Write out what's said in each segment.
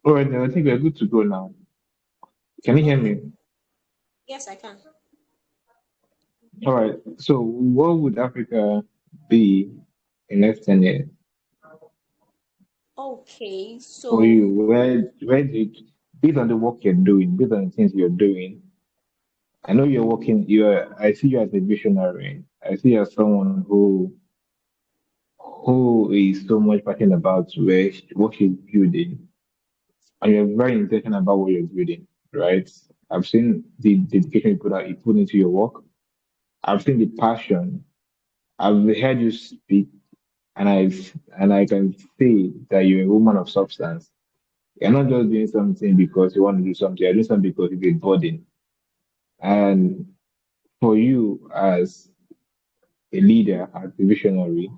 All right, then I think we're good to go now. Can you hear Okay. me? Yes, I can. All right. So, what would Africa be in next 10 years Okay, for so you? Where did, based on the work you're doing, based on the things you're doing, I know you're working. I see you as a visionary. I see you as someone who is so much passionate about what she's building, and you're very intentional about what you're building, right? I've seen the dedication you put into your work. I've seen the passion. I've heard you speak, and I can see that you're a woman of substance. You're not just doing something because you want to do something. You're doing something because it's a burden. And for you as a leader, as a visionary,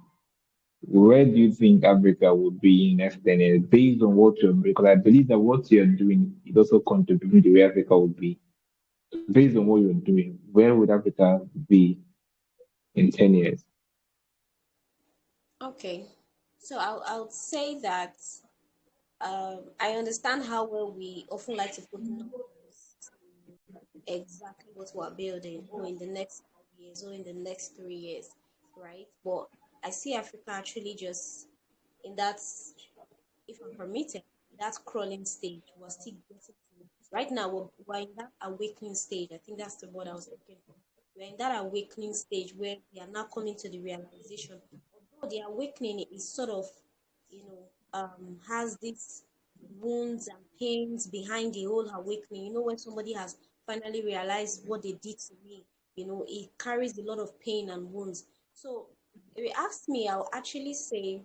where do you think Africa would be in next 10 years based on what you're doing? Because I believe that what you're doing is also contributing to where Africa would be. Based on what you're doing, where would Africa be in 10 years? okay. So I'll say that I understand how well we often like to put numbers to exactly what we're building, or in the next 5 years, or in the next 3 years, right? But I see Africa actually just in that, if I'm permitted, that crawling stage. We're still getting to. Right now, we're in that awakening stage. I think that's the word I was looking for. We're in that awakening stage where we are now coming to the realization. Although the awakening is sort of, has these wounds and pains behind the whole awakening. When somebody has finally realized what they did to me, it carries a lot of pain and wounds. So if you ask me, I'll actually say,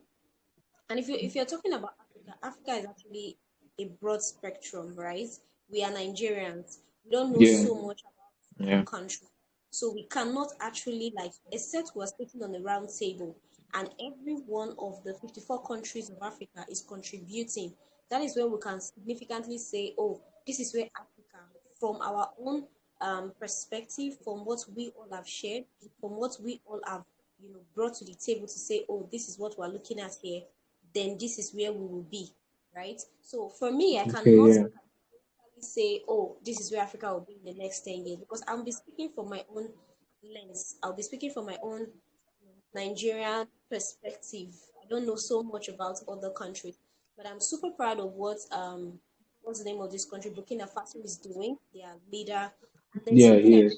and if you're talking about Africa, Africa is actually a broad spectrum, right? We are Nigerians. We don't know Yeah, so much about other yeah. countries. So we cannot actually, like, except we're sitting on a round table and every one of the 54 countries of Africa is contributing. That is where we can significantly say, oh, this is where Africa, from our own perspective, from what we all have shared, from what we all have, brought to the table to say, oh, this is what we're looking at here, then this is where we will be, right? So for me, I Okay, cannot yeah. say, oh, this is where Africa will be in the next 10 years, because I'll be speaking from my own lens. I'll be speaking from my own Nigerian perspective. I don't know so much about other countries, but I'm super proud of what's the name of this country, Burkina Faso, is doing. Their leader, and there's Yeah, something yes.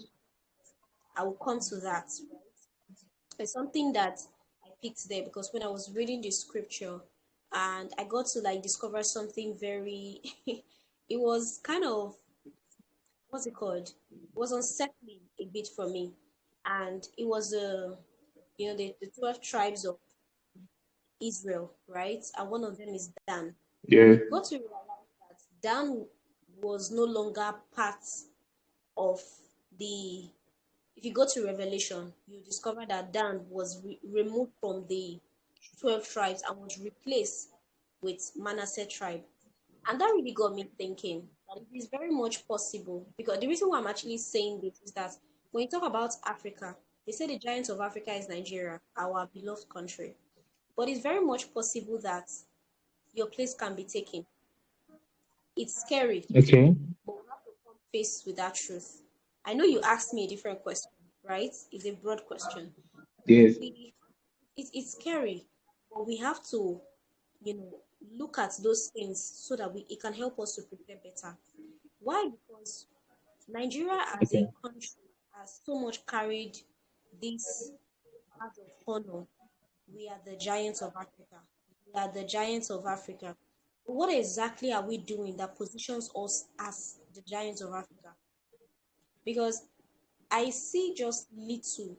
I will come to that, right? It's something that I picked there because when I was reading the scripture and I got to like discover something very it was kind of, what's it called? It was unsettling a bit for me. And it was the 12 tribes of Israel, right? And one of them is Dan. Yeah. You got to realize that Dan was no longer part of the, if you go to Revelation, you discover that Dan was removed from the 12 tribes and was replaced with Manasseh tribe. And that really got me thinking that it is very much possible, because the reason why I'm actually saying this is that when you talk about Africa, they say the giant of Africa is Nigeria, our beloved country. But it's very much possible that your place can be taken. It's scary, Okay. but we have to come face with that truth. I know you asked me a different question, right? It's a broad question. Yes. We, it's scary, but we have to, you know, look at those things so that it can help us to prepare better. Why? Because Nigeria as a Okay. country has so much carried this badge of honor. We are the giants of Africa. We are the giants of Africa. But what exactly are we doing that positions us as the giants of Africa? Because I see just little.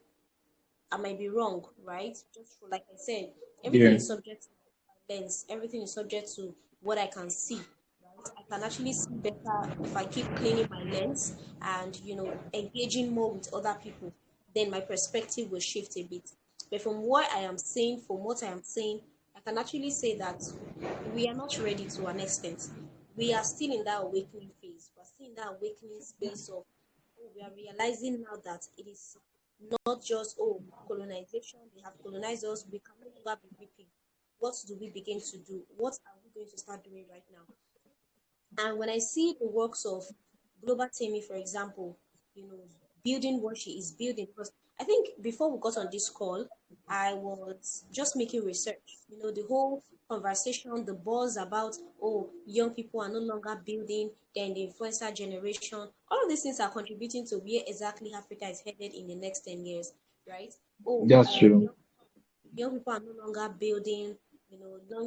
I might be wrong, right? Just like I said, everything Yeah. is subject to my lens. Everything is subject to what I can see. Right? I can actually see better if I keep cleaning my lens and engaging more with other people. Then my perspective will shift a bit. But from what I am saying, I can actually say that we are not ready to an extent. We are still in that awakening phase. We're still in that awakening space of, oh, we are realizing now that it is not just, oh, colonization, they have colonized us, we can no longer be reaping. What do we begin to do? What are we going to start doing right now? And when I see the works of Global Tammy, for example, you know, building what she is building, because I think before we got on this call, I was just making research. The whole conversation, the buzz about, oh, young people are no longer building, then the influencer generation, all of these things are contributing to where exactly Africa is headed in the next 10 years, right? Oh, That's true. young people are no longer building,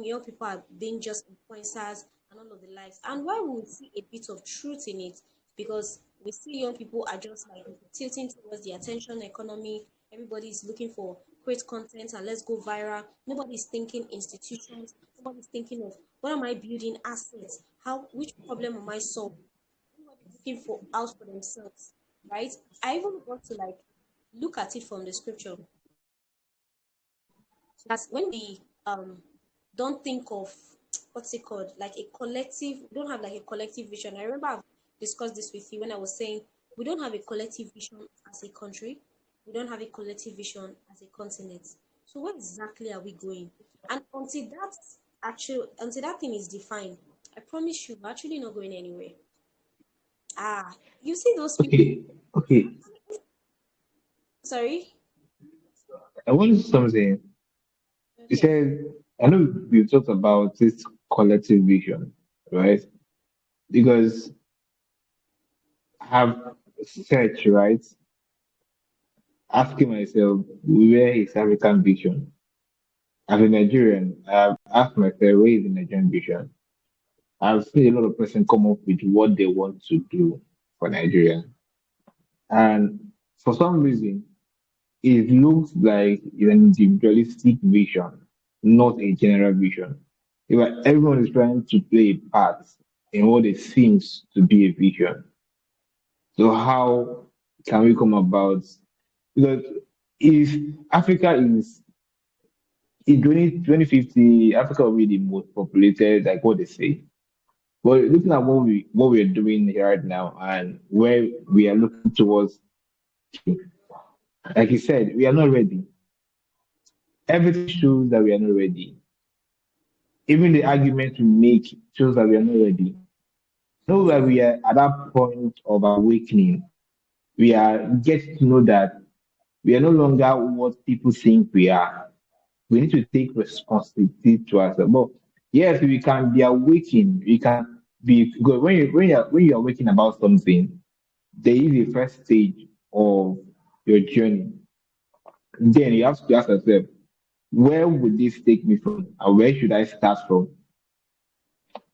young people are being just influencers and all of the likes. And why we see a bit of truth in it, because we see young people are just like tilting towards the attention economy. Everybody is looking for great content and let's go viral. Nobody's thinking institutions. Nobody's thinking of what am I building assets? Which problem am I solving? Everybody's looking for out for themselves, right? I even got to like look at it from the scripture that when we don't think of what's it called, like a collective, we don't have like a collective vision. I remember I've discussed this with you when I was saying we don't have a collective vision as a country, we don't have a collective vision as a continent. So where exactly are we going? And until that thing is defined, I promise you, we're actually not going anywhere. You see those people. Okay, okay. Sorry. I want to say something. You Okay. said, I know we talked about this collective vision, right? Because I have searched, right? Asking myself, where is African vision? As a Nigerian, I've asked myself, where is the Nigerian vision? I've seen a lot of person come up with what they want to do for Nigeria. And for some reason, it looks like an individualistic vision, not a general vision. Everyone is trying to play a part in what it seems to be a vision. So how can we come about? Because if Africa is in 2050, Africa will be the most populated, like what they say. But looking at what we're doing here right now and where we are looking towards, like you said, we are not ready. Everything shows that we are not ready. Even the argument we make shows that we are not ready. Know that we are at that point of awakening. We are getting to know that we are no longer what people think we are. We need to take responsibility to ourselves. But yes, we can be awakened. We can be good when you're awakening about something. There is a first stage of your journey. Then you have to ask yourself, where would this take me from, and where should I start from?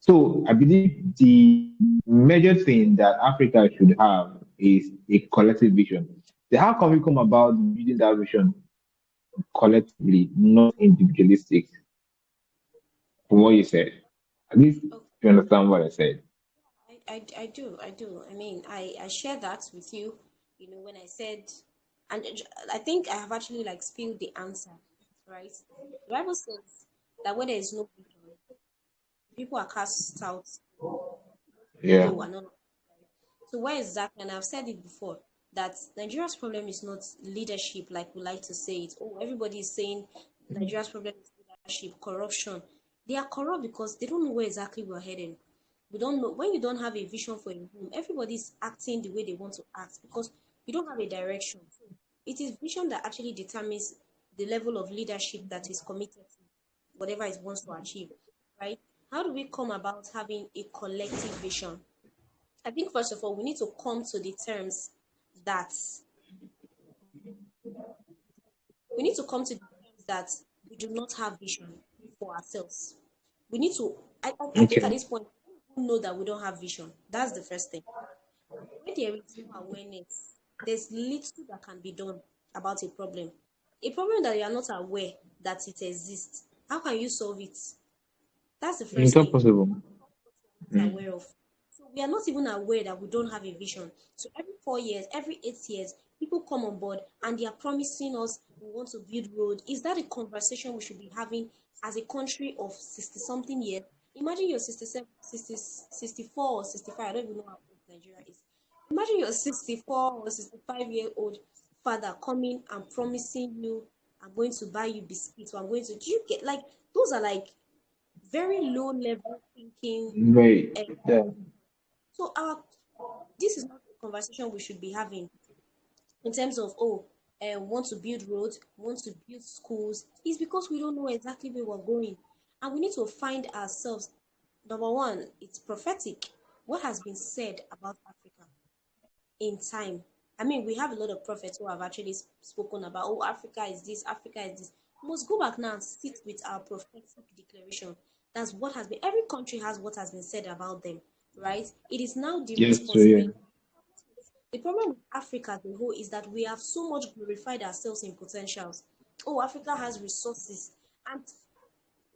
So I believe the major thing that Africa should have is a collective vision. Then how can we come about building that vision collectively, not individualistic? From what you said, at least you understand what I said. I do. I mean, I share that with you, when I said, and I think I have actually like spilled the answer, right? The Bible says that where there is no vision, people are cast out, Yeah. low, and all. So where exactly? And I've said it before that Nigeria's problem is not leadership, like we like to say it. Oh, everybody is saying Nigeria's problem is leadership, corruption. They are corrupt because they don't know where exactly we're heading. We don't know when you don't have a vision for a home. Everybody's acting the way they want to act because you don't have a direction. So it is vision that actually determines the level of leadership that is committed to whatever it wants to achieve, right? How do we come about having a collective vision? I think first of all, we need to come to the terms that we need to come to the terms that we do not have vision for ourselves. We need to. I think at Okay. this point, we know that we don't have vision. That's the first thing. When there is no awareness, there's little that can be done about a problem. A problem that you are not aware that it exists. How can you solve it? That's the It's first not thing. possible. Not Mm. aware of. So we are not even aware that we don't have a vision. So every 4 years, every 8 years, people come on board and they are promising us we want to build road. Is that a conversation we should be having as a country of 60 something years? Imagine you're 67, 60, 64 or 65. I don't even know how old Nigeria is. Imagine your 64 or 65-year-old father coming and promising you, I'm going to buy you biscuits or I'm going to, do you get like, those are like very low level thinking. Right. And Yeah. so our this is not a conversation we should be having in terms of, oh, want to build roads, want to build schools. It's because we don't know exactly where we're going, and we need to find ourselves. Number one, it's prophetic. What has been said about Africa in time? I mean, we have a lot of prophets who have actually spoken about, oh, Africa is this, Africa is this. We must go back now and sit with our prophetic declaration. That's what has been. Every country has what has been said about them, right? It is now the Yes. So yeah. responsibility. The problem with Africa as a whole is that we have so much glorified ourselves in potentials. Oh, Africa has resources, and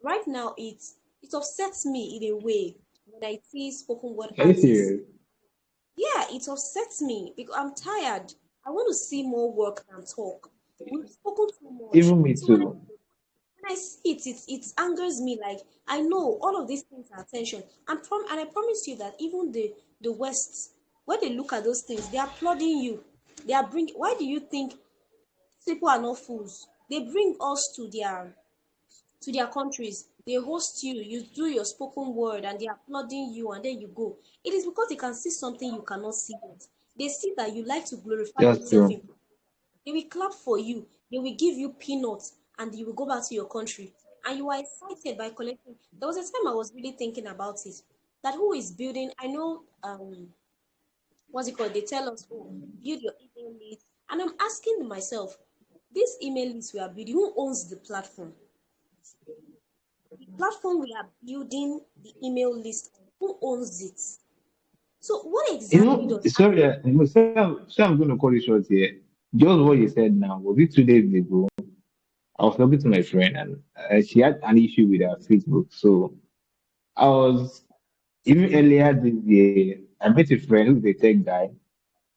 right now it upsets me in a way when I see spoken word Are you artists. serious? Yeah, it upsets me because I'm tired. I want to see more work than talk. We've spoken too much. Even me So when I too. when I see it, it angers me. Like I know all of these things are attention. And I promise you that even the West, when they look at those things, they are applauding you. They are bringing. Why do you think people are not fools? They bring us to their countries. They host you. You do your spoken word, and they're applauding you, and then you go. It is because they can see something you cannot see yet. They see that you like to glorify That's yourself true. in. They will clap for you. They will give you peanuts, and you will go back to your country. And you are excited by collecting. There was a time I was really thinking about it. That who is building? I know what's it called? They tell us, oh, build your email list. And I'm asking myself, this email list we are building, who owns the platform? The platform we are building the email list on, who owns it? So what You exactly know, does sorry, so I'm going to call it short here. Just what you said now, was it 2 days ago? I was talking to my friend and she had an issue with her Facebook. So I was, even earlier this year, I met a friend who's a tech guy.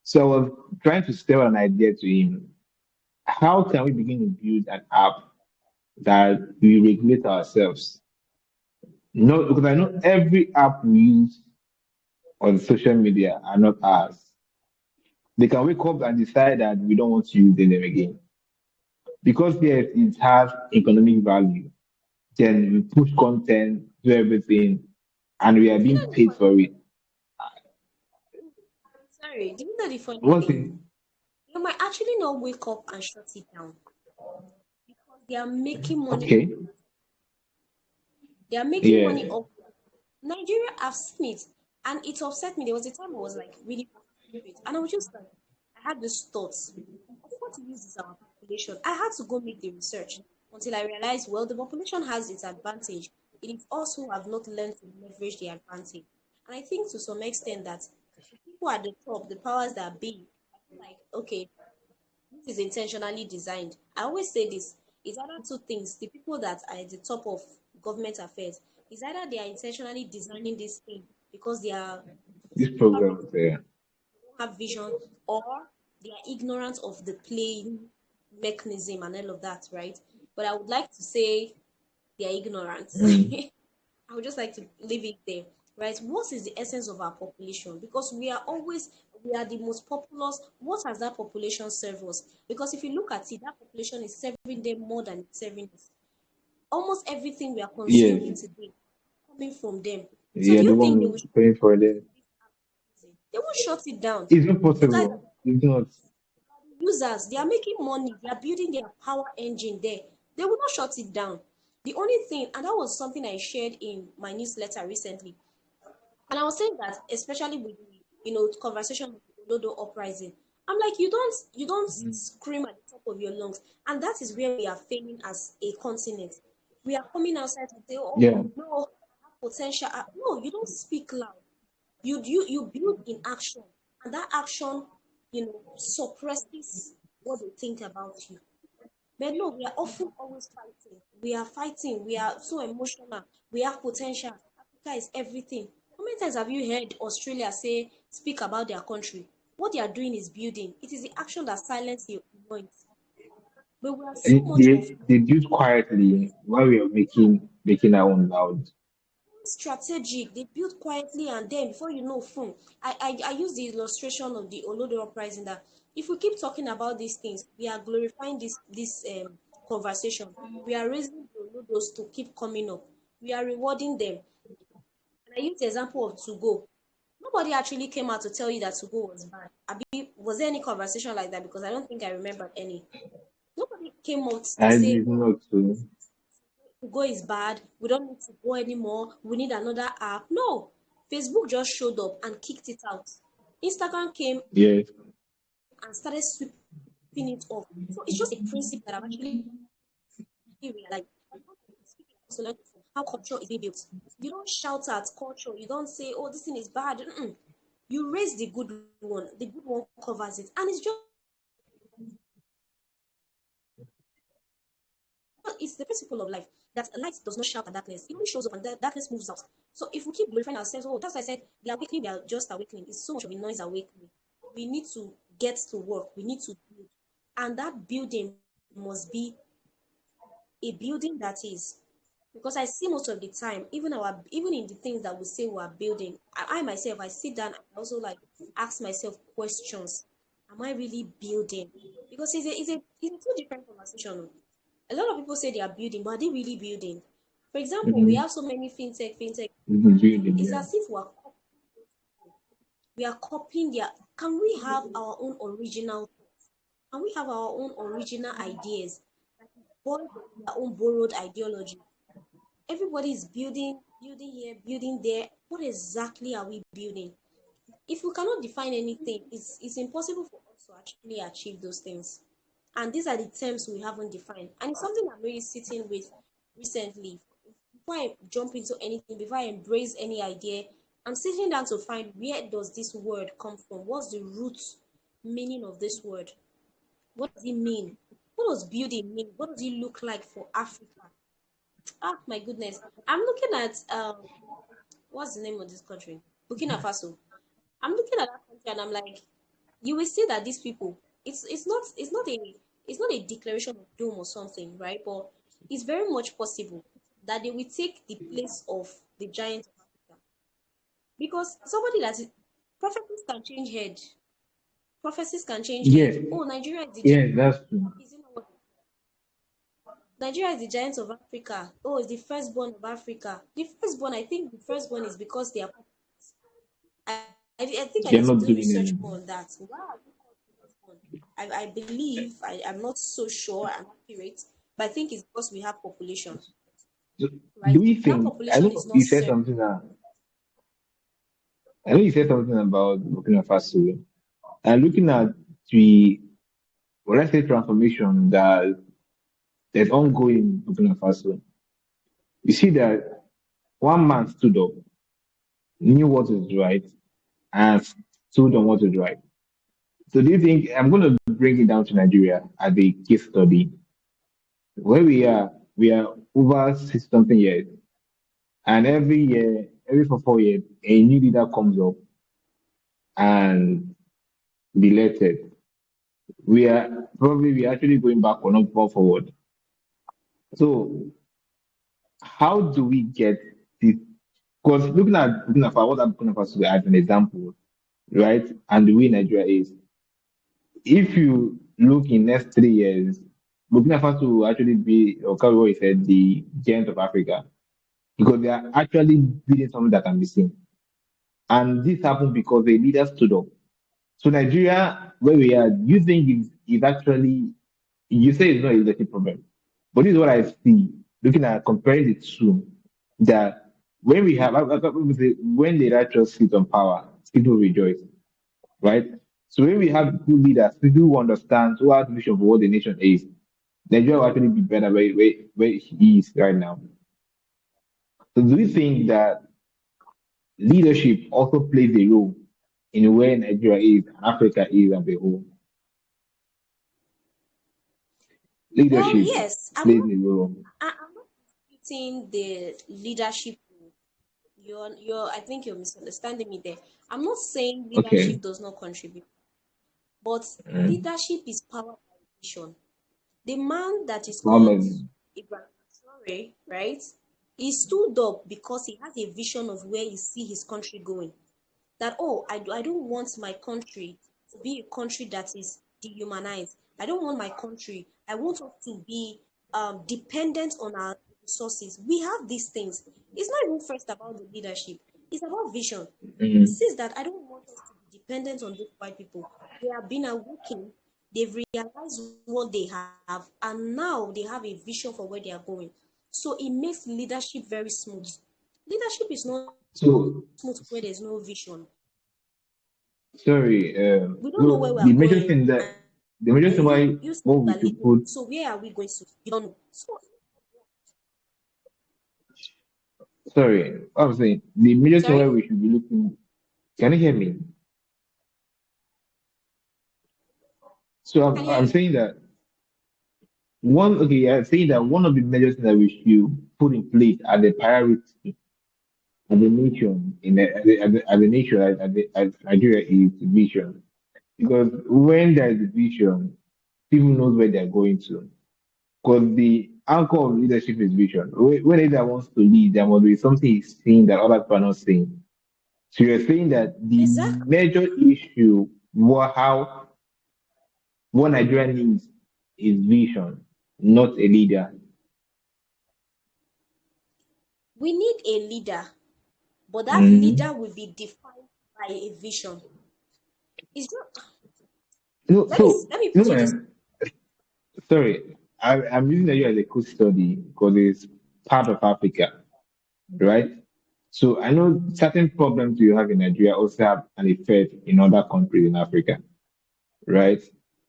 So I was trying to sell an idea to him. How can we begin to build an app that we regulate ourselves? No, because I know every app we use on social media are not ours. They can wake up and decide that we don't want to use them again. Because yes, it has economic value. Then we push content, do everything, and we are you being know the paid funny for it. sorry, do you know the funny What's thing? it? You might actually not wake up and shut it down because they are making money off. Okay. They are making money Yeah. off. Nigeria, I've seen it, and it upset me. There was a time I was like really frustrated, and I was just like, I had this thoughts of what use is our population. I had to go make the research until I realized, well, the population has its advantage. It is also have not learned to leverage the advantage, and I think to some extent that the people at the top, the powers that be, I feel like okay, this is intentionally designed. I always say this. It's either two things. The people that are at the top of government affairs is either they are intentionally designing this thing because they are This capable, program there. don't have vision, or they are ignorant of the playing mechanism and all of that, right? But I would like to say they are ignorant. Mm. I would just like to leave it there, right? What is the essence of our population? Because we are the most populous. What has that population served us? Because if you look at it, that population is serving them more than it's serving us. Almost everything we are consuming Yes. today coming from them. So do Yeah, the you think they will one paying for them. they will shut it down? It's not The guys possible. It's not. users, they are making money, they are building their power engine there. They will not shut it down. The only thing, and that was something I shared in my newsletter recently, and I was saying that, especially with the, conversation with the Lodo uprising, I'm like, you don't Mm. scream at the top of your lungs, and that is where we are failing as a continent. We are coming outside to say, oh Yeah. no, I have potential. No, you don't speak loud. You build in action, and that action, suppresses what they think about you. But no, we are often always fighting. We are fighting. We are so emotional. We have potential. Africa is everything. How many times have you heard Australia speak about their country? What they are doing is building. It is the action that silences the noise. But we are so And much of they do it quietly while we are making our own loud. strategic. They build quietly, and then before you know, phone. I use the illustration of the Olodo uprising that if we keep talking about these things, we are glorifying this conversation. We are raising the Olodos to keep coming up. We are rewarding them. And I use the example of to go. Nobody actually came out to tell you that to go was bad. Was there any conversation like that? Because I don't think I remember any. Nobody came out to I say, did oh, not to. to go is bad. We don't need to go anymore. We need another app. No. Facebook just showed up and kicked it out. Instagram came Yes. and started sweeping it off. So it's just a principle that I've actually realized. So like how culture is being built. You don't shout at culture. You don't say, "Oh, this thing is bad." Mm-mm. You raise the good one. The good one covers it, and it's the principle of life that light does not shout at darkness. It only shows up, and the darkness moves out. So if we keep glorifying ourselves, oh, that's why I said the awakening. We are just awakening. It's so much of a noise awakening. We need to get to work. We need to build, and that building must be a building that is, because I see most of the time, even in the things that we say we are building, I myself, I sit down and also like ask myself questions. Am I really building? Because it's a two different conversation. A lot of people say they are building, but are they really building? For example, we Mm-hmm. have so many fintech. Mm-hmm. Building, It's yeah. as if we are copying their. Can we have our own original? Can we have our own original ideas? Born from their own borrowed ideology. Everybody is building here, building there. What exactly are we building? If we cannot define anything, it's impossible for us to actually achieve those things. And these are the terms we haven't defined. And it's something I'm really sitting with recently. Before I jump into anything, before I embrace any idea, I'm sitting down to find where does this word come from? What's the root meaning of this word? What does it mean? What does building mean? What does it look like for Africa? Ah, my goodness. I'm looking at what's the name of this country? Burkina Faso. I'm looking at that country and I'm like, you will see that these people, it's not a declaration of doom or something, right? But it's very much possible that they will take the place of the giant of Africa. Because somebody that is prophecies can change head. Prophecies can change Yeah. head. Oh, Nigeria is the giant. Yeah, that's true. Is it not what Nigeria is the giant of Africa. Oh, it's the firstborn of Africa. The firstborn, I think the firstborn is because they are. I, I think I They're need to not do doing research anything. more on that. Why are they called the firstborn? I believe, I'm not so sure I'm accurate, but I think it's because we have population, So, right? do we That think? I population know is not you said served. something. I know you said something about Burkina Faso. And looking at the, well, let's say, transformation that's ongoing in Burkina Faso, you see that one man stood up, knew what is right, and stood on what is right. So do you think I'm going to bring it down to Nigeria as a case study? Where we are over six something years, and every year, every for 4 years, a new leader comes up and be elected. We are actually going back or not forward. So how do we get this? Because what Burkina Faso as an example, right? And the way Nigeria is, if you look in next 3 years, Burkina Faso will actually be, or Kawi said, the giant of Africa, because they are actually building something that can be seen. And this happened because the leaders stood up. So Nigeria, where we are, do you think is actually, you say it's not a leadership problem, but this is what I see looking at comparing the two. That when we have, when the righteous sit on power, people rejoice, right? So when we have good leaders, people who understand, who have vision for what the nation is, Nigeria will actually be better where he is right now. So do you think that leadership also plays a role in where Nigeria is, and Africa is as a whole? Well, Leadership yes, plays a role. I'm not disputing the leadership. I think you're misunderstanding me there. I'm not saying Okay. leadership does not contribute, but Mm. leadership is power by vision. The man that is called Muhammad. Ibrahim Traore, right? He stood up because he has a vision of where he see his country going. That, oh, I don't want my country to be a country that is dehumanized. I don't want my country. I want us to be dependent on our resources. We have these things. It's not even first about the leadership. It's about vision. It Mm. says that I don't want us to be dependent on those white people. They have been awakened. They've realized what they have, and now they have a vision for where they are going. So it makes leadership very smooth. Leadership is not So smooth where there's no vision. sorry, We don't know where so we are the major going, thing that the major and thing why you say what you we are should leading. put, So where are we going to? You don't know. So sorry, I'm saying the major thing why sorry, we should be looking. Can you hear me? So can you hear I'm you? saying that I'm saying that one of the major things that we should put in place as a priority as a nation as a nation as Nigeria is vision. Because when there is a vision, people knows where they're going to. Because the anchor of leadership is vision. When a leader wants to lead, there must be something he's seeing that other people are not seeing. So you're saying that the Exactly. major issue what Nigeria needs is vision, not a leader. We need a leader, but that leader Mm. will be defined by a vision. It's not. No, Let me no, put it this. sorry, I'm using Nigeria as a case study because it's part of Africa, right? So I know certain problems you have in Nigeria also have an effect in other countries in Africa, right?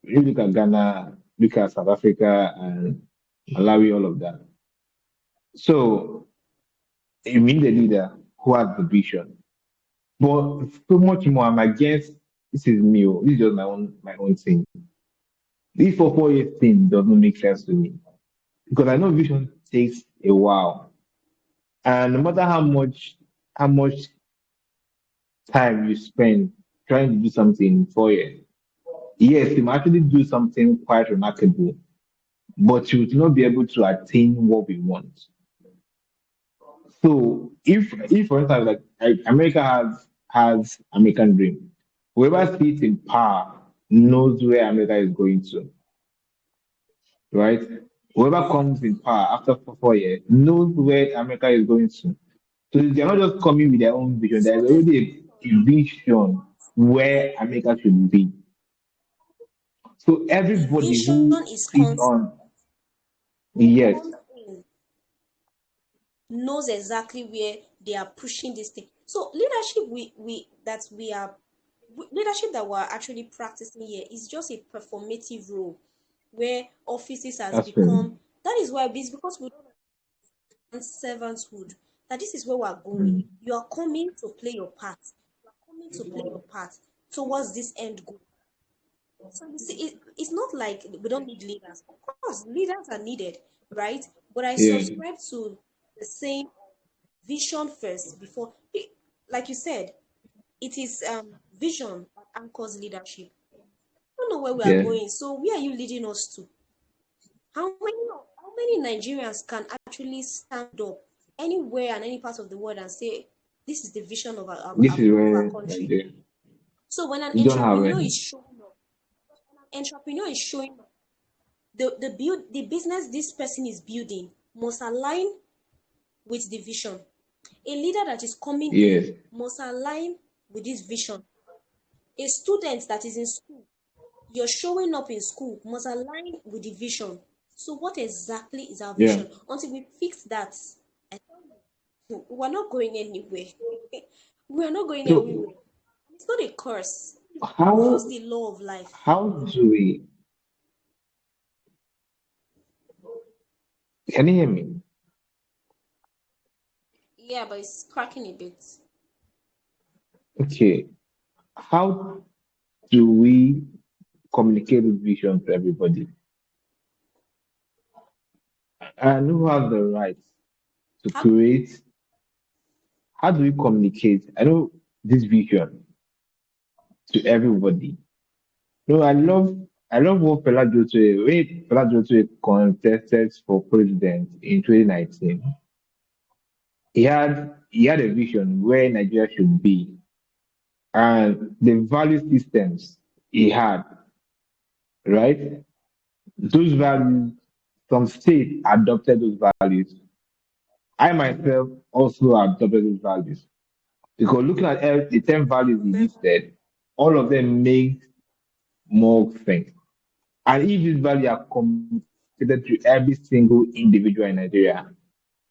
You look at Ghana, look at South Africa and Malawi, all of that. So you need a leader who has the vision. But so much more, I'm against this is me. This is just my own thing. This for 4 years thing doesn't make sense to me. Because I know vision takes a while. And no matter how much time you spend trying to do something in 4 years, yes, you might actually do something quite remarkable, but you will not be able to attain what we want. So if for instance like America has American dream, whoever sits in power knows where America is going to, right? Whoever comes in power after 4 years knows where America is going to. So they're not just coming with their own vision. So There's the already a vision where America should be. So everybody vision who is sits constant. on, yes, Comes in, knows exactly where they are pushing this thing. So leadership leadership that we're actually practicing here is just a performative role where offices has that's true. become. That is why it's because we don't and servanthood, that this is where we're going. Mm. You are coming to play your part. You are coming to play your part towards this end goal. So you see, it's not like we don't need leaders. Of course, leaders are needed, right? But I Yeah, subscribe to the same vision first before, like you said, it is vision that anchors leadership. I don't know where we are yeah. going. So where are you leading us to? How many Nigerians can actually stand up anywhere and any part of the world and say this is the vision of This is of our where country? Nigeria. So when an You don't have entrepreneur any. is showing up, entrepreneur is showing up, the business this person is building must align with the vision. A leader that is coming in Yes. must align with this vision. A student that is in school, you're showing up in school must align with the vision. So what exactly is our Yeah. vision? Until we fix that, I tell you, we're not going anywhere. We're not going So anywhere. It's not a curse. It's just how the law of life. how do we can you hear me? Yeah, but it's cracking a bit. Okay. How do we communicate this vision to everybody? And who has the right to How create? How do we communicate? I know this vision to everybody. No, I love what Fela Jote when Fela Jote contested for president in 2019. He had a vision where Nigeria should be and the value systems he had, right? Those values, some states adopted those values. I myself also adopted those values because looking at the 10 values you Very listed, all of them make more sense. And if these values are communicated to every single individual in Nigeria,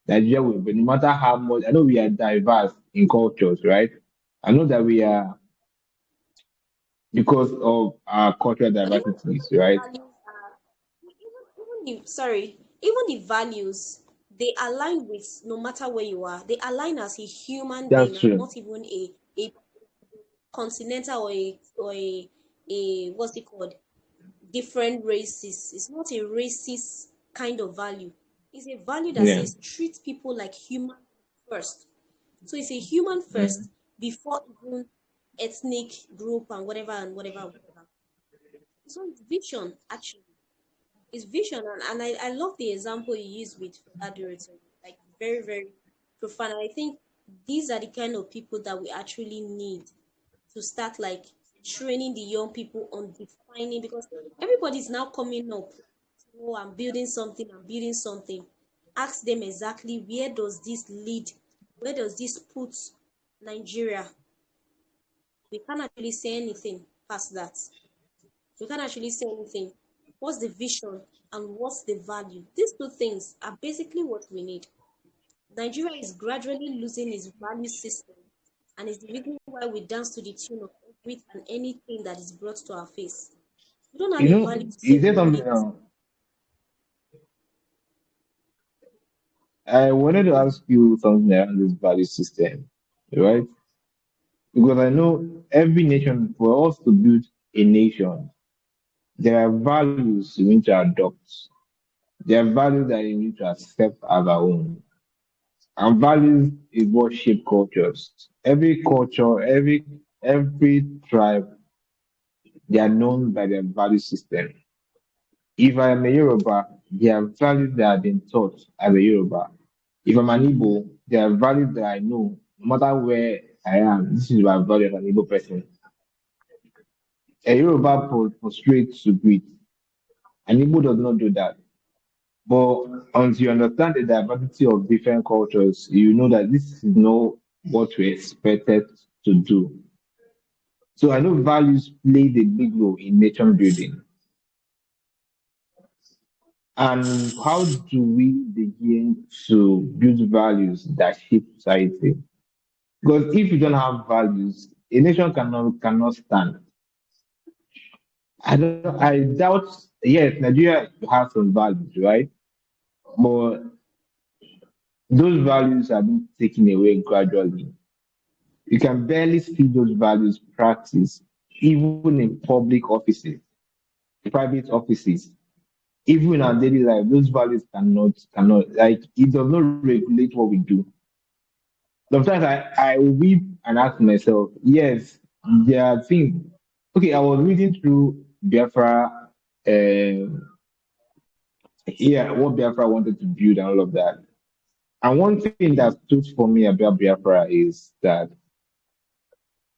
Nigeria will, but no matter how much, I know we are diverse in cultures, right? I know that we are because of our cultural and even diversities, the right? values are even the sorry, even the values they align with no matter where you are. They align as a human being That's and true. not even a continental or a what's it called? Different races. It's not a racist kind of value. It's a value that Yeah. says treat people like human first. So it's a human Mm. first before even ethnic group and whatever and whatever. So it's vision actually. It's vision and I love the example you used with Federator. Like very, very profound. And I think these are the kind of people that we actually need to start like training the young people on defining because everybody's now coming up. Oh, I'm building something. Ask them exactly where does this lead? Where does this put Nigeria? We can't actually say anything past that. We can't actually say anything. What's the vision and what's the value? These two things are basically what we need. Nigeria is gradually losing its value system and is the reason why we dance to the tune of every and anything that is brought to our face. We don't have You a know, value is system there for something it. I wanted to ask you something around this value system, right? Because I know every nation, for us to build a nation, there are values we need to adopt. There are values that we need to accept as our own. And values is what shape cultures. Every culture, every tribe, they are known by their value system. If I am a Yoruba, there are values that have been taught as a Yoruba. If I'm an Igbo, there are values that I know, no matter where I am, this is my value as an Igbo person. A Yoruba prostrates to greet. An Igbo does not do that. But until you understand the diversity of different cultures, you know that this is not what we expected to do. So I know values plays a big role in nation building. And how do we begin to build values that shape society? Because if you don't have values, a nation cannot stand. I doubt. Yes, Nigeria has some values, right? But those values are being taken away gradually. You can barely see those values practiced, even in public offices, private offices, even in our daily life. Those values cannot like it does not regulate what we do. Sometimes I weep and ask myself, yes, there are things. Okay, I was reading through Biafra, yeah, what Biafra wanted to build and all of that. And one thing that stood for me about Biafra is that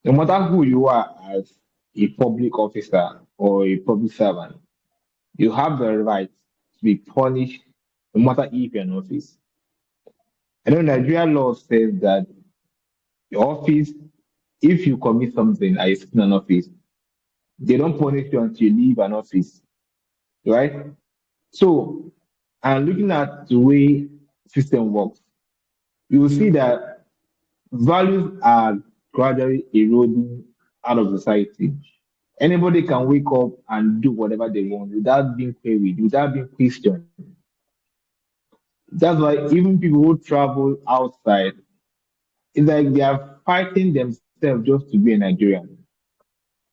no matter who you are as a public officer or a public servant, you have the right to be punished no matter if you're in office. I know Nigeria law says that your office, if you commit something and you sit in an office, they don't punish you until you leave an office, right? So, and looking at the way system works, you will see that values are gradually eroding out of society. Anybody can wake up and do whatever they want without being queried, without being questioned. That's why even people who travel outside, it's like they are fighting themselves just to be a Nigerian.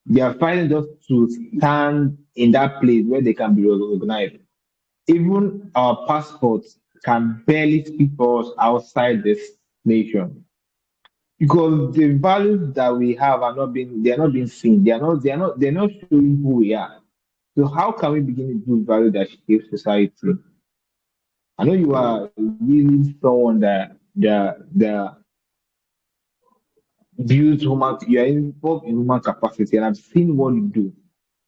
They are fighting just to stand in that place where they can be recognized. Even our passports can barely speak for us outside this nation because the values that we have are not being seen. They're not showing who we are. So how can we begin to build value that shapes society? I know you are really someone that builds human. You are involved in human capacity, and I've seen what you do,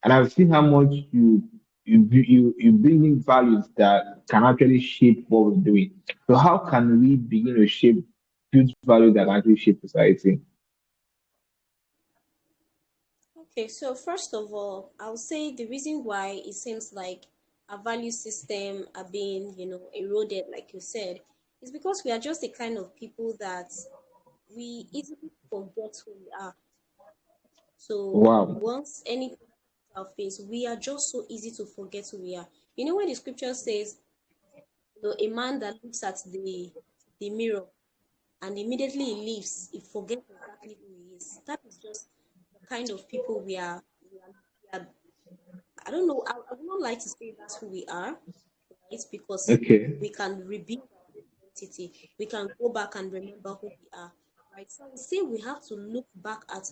and I've seen how much you you bring in values that can actually shape what we're doing. So how can we begin to shape build values that actually shape society? Okay, so first of all, I'll say the reason why it seems like our value system are being, eroded, like you said, is because we are just the kind of people that we easily forget who we are. So Wow. once anything hits our face, we are just so easy to forget who we are. You know when the scripture says, a man that looks at the mirror and immediately he leaves, he forgets exactly who he is. That is just the kind of people we are. We are I don't know. I would not like to say that's who we are, right? Because Okay. we can rebuild our identity. We can go back and remember who we are, right? So I would say we have to look back at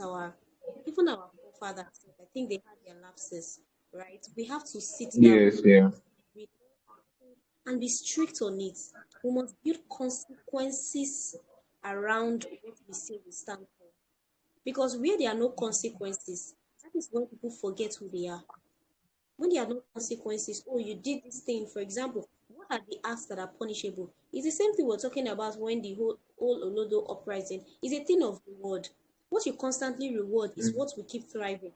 even our forefathers. I think they had their lapses, right? We have to sit down, Yes, yeah. read, and be strict on it. We must build consequences around what we say we stand for. Because where there are no consequences, that is when people forget who they are. When there are no consequences, oh, you did this thing, for example, what are the acts that are punishable? It's the same thing we're talking about when the whole Olodo uprising is a thing of reward. What you constantly reward is what will keep thriving.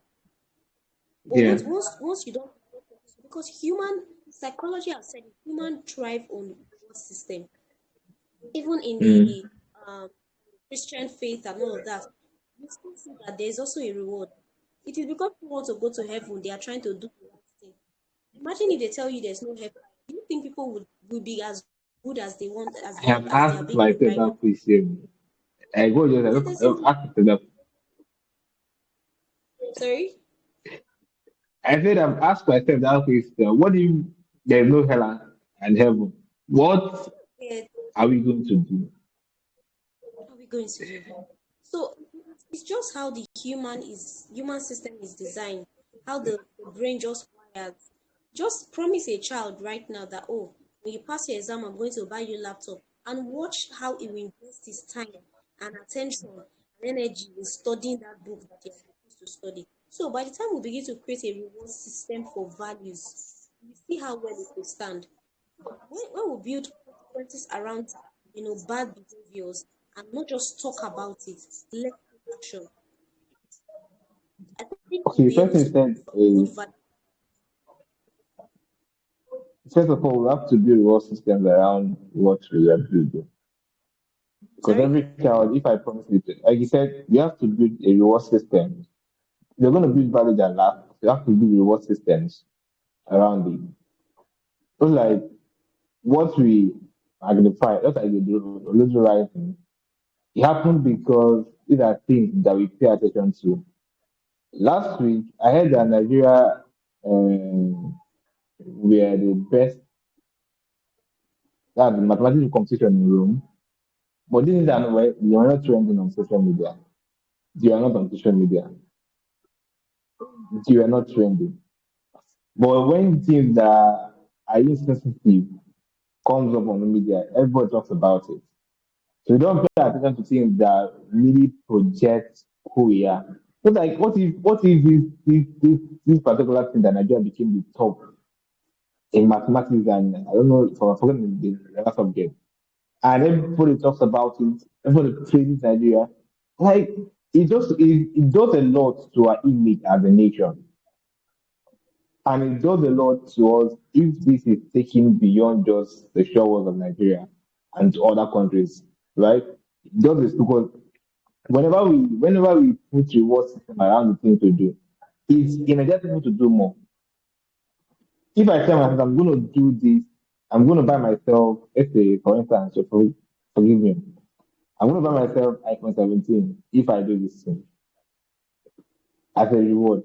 But Yeah. once you don't, because human psychology has said it, human thrive on reward system. Even in Mm. the Christian faith and all of that, you still see that there's also a reward. It is because people want to go to heaven, they are trying to do the right thing. Imagine if they tell you there's no hellfire. Do you think people would be as good as they want I have as they are asked being good myself right that now? question. I go just Yeah, there's I've a asked myself that. sorry. I said I've asked myself that question. What if there's no hell and heaven? What Yeah, are we going to do? what are we going to do? So it's just how the human system is designed, how the brain just wires. Just promise a child right now that, oh, when you pass your exam, I'm going to buy you a laptop, and watch how he will invest his time and attention and energy in studying that book that he has refused to study. So by the time we begin to create a reward system for values, we see how well it will stand. When we build consequences around bad behaviors and not just talk about it, let's take action. I think we'll Okay, be first able thing to said good is value. first of all we have to build reward systems around what we are building. Because Sorry. every child, if I promise you, like you said, you have to build a reward system. You're going to build value that last. You have to build reward systems around it. So like what we magnify, just like the little writing, it happened because these are things that we pay attention to. Last week, I heard that Nigeria were the best at the mathematics competition in Rome. But this is an way they are not trending on social media. They are not on social media. They are not trending. But when things that are insensitive comes up on the media, everybody talks about it. So we don't pay attention to things that really project who we are. So like, what if this particular thing that Nigeria became the top in mathematics and I don't know, for forgetting the other subject, and everybody talks about it, everybody praises Nigeria. Like it does a lot to our image as a nation. And it does a lot to us if this is taken beyond just the shores of Nigeria and to other countries, right? It does this because whenever we put reward system around the thing to do, it's energizes people to do more. If I tell myself I'm going to do this, I'm going to buy myself, let's say, for instance, forgive me, I'm going to buy myself iPhone 17 if I do this thing as a reward.